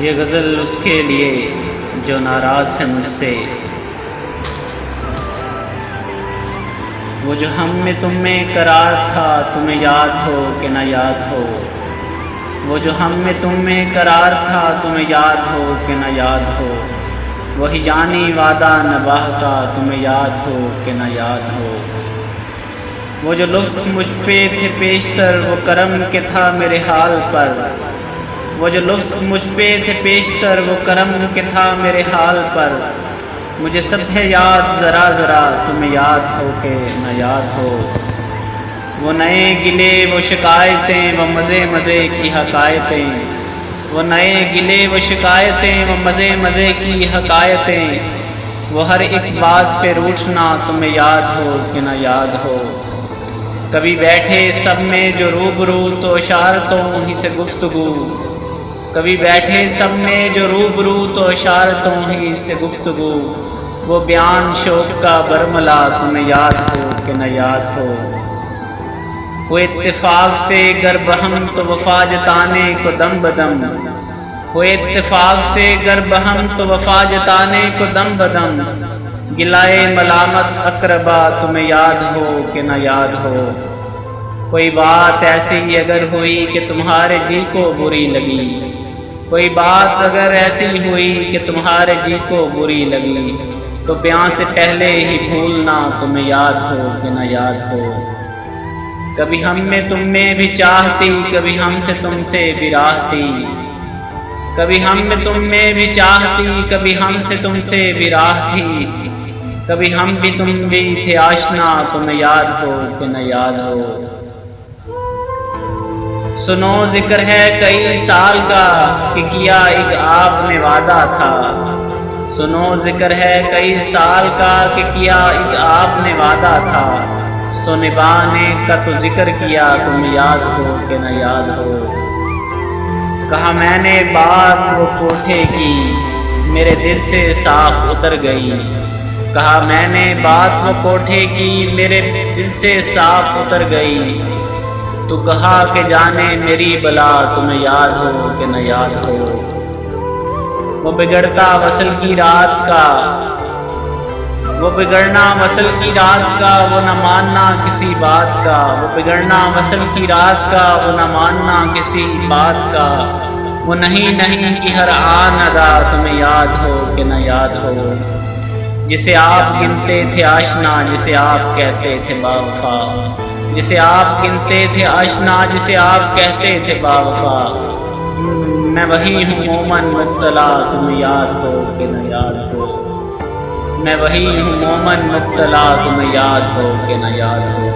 یہ غزل اس کے لیے جو ناراض ہے مجھ سے، وہ جو ہم میں تم میں قرار تھا، تمہیں یاد ہو کہ نہ یاد ہو، وہ جو ہم میں تم میں قرار تھا، تمہیں یاد ہو کہ نہ یاد ہو، وہی جانی وعدہ نباہ کا، تمہیں یاد ہو کہ نہ یاد ہو، وہ جو لطف مجھ پہ تھے پیشتر، وہ کرم کے تھا میرے حال پر، وہ جو لطف مجھ پہ تھے پیشتر، وہ کرم کے تھا میرے حال پر، مجھے سب ہے یاد ذرا ذرا، تمہیں یاد ہو کہ نہ یاد ہو، وہ نئے گلے وہ شکایتیں، وہ مزے مزے کی حکایتیں، وہ نئے گلے وہ شکایتیں، وہ مزے مزے کی حکایتیں، وہ ہر ایک بات پہ روٹھنا، تمہیں یاد ہو کہ نہ یاد ہو، کبھی بیٹھے سب میں جو روبرو تو اشارتوں ہی سے گفتگو، کبھی بیٹھے سب میں جو روبرو تو اشارتوں ہی سے گفتگو، وہ بیان شوق کا برملا، تمہیں یاد ہو کہ نہ یاد ہو، وہ اتفاق سے گر بہم تو وفا جتانے کو دم بدم، وہ اتفاق سے گر بہم تو وفا جتانے کو دم بدم، گلائے ملامت اقربا، تمہیں یاد ہو کہ نہ یاد ہو، کوئی بات ایسی اگر ہوئی کہ تمہارے جی کو بری لگی، کوئی بات اگر ایسی ہوئی کہ تمہارے جی کو بری لگی، تو بیان سے پہلے ہی بھولنا، تمہیں یاد ہو کہ نہ یاد ہو، کبھی ہم میں تم میں بھی چاہتی، کبھی ہم سے تم سے بھی راہتی، کبھی ہم میں تم میں بھی چاہتی، کبھی ہم سے تم سے بھی راہ تھی، کبھی ہم بھی تم بھی تھے آشنا، تمہیں یاد ہو کہ نہ یاد ہو، سنو ذکر ہے کئی سال کا کہ کیا ایک آپ نے وعدہ تھا، سنو ذکر ہے کئی سال کا کہ کیا ایک آپ نے وعدہ تھا، سو نبھانے کا تو ذکر کیا، تمہیں یاد ہو کہ نہ یاد ہو، کہا میں نے بات وہ کوٹھے کی، میرے دل سے صاف اتر گئی، کہا میں نے بات وہ کوٹھے کی، میرے دل سے صاف اتر گئی، تو کہا کہ جانے میری بلا، تمہیں یاد ہو کہ نہ یاد ہو، وہ بگڑتا وصل کی رات کا، وہ بگڑنا وصل کی رات کا، وہ نہ ماننا کسی بات کا، وہ بگڑنا وصل کی رات کا، وہ نہ ماننا کسی بات کا، وہ نہیں نہیں کی ہر آن ادا، تمہیں یاد ہو کہ نہ یاد ہو، جسے آپ گنتے تھے آشنا، جسے آپ کہتے تھے باوفا، جسے آپ گنتے تھے آشنا، جسے آپ کہتے تھے باوفا، میں وہی ہوں مومن مبتلا، تمہیں یاد ہو کہ نہ یاد ہو، میں وہی ہوں مومن مبتلا، تمہیں یاد ہو کہ نہ یاد ہو۔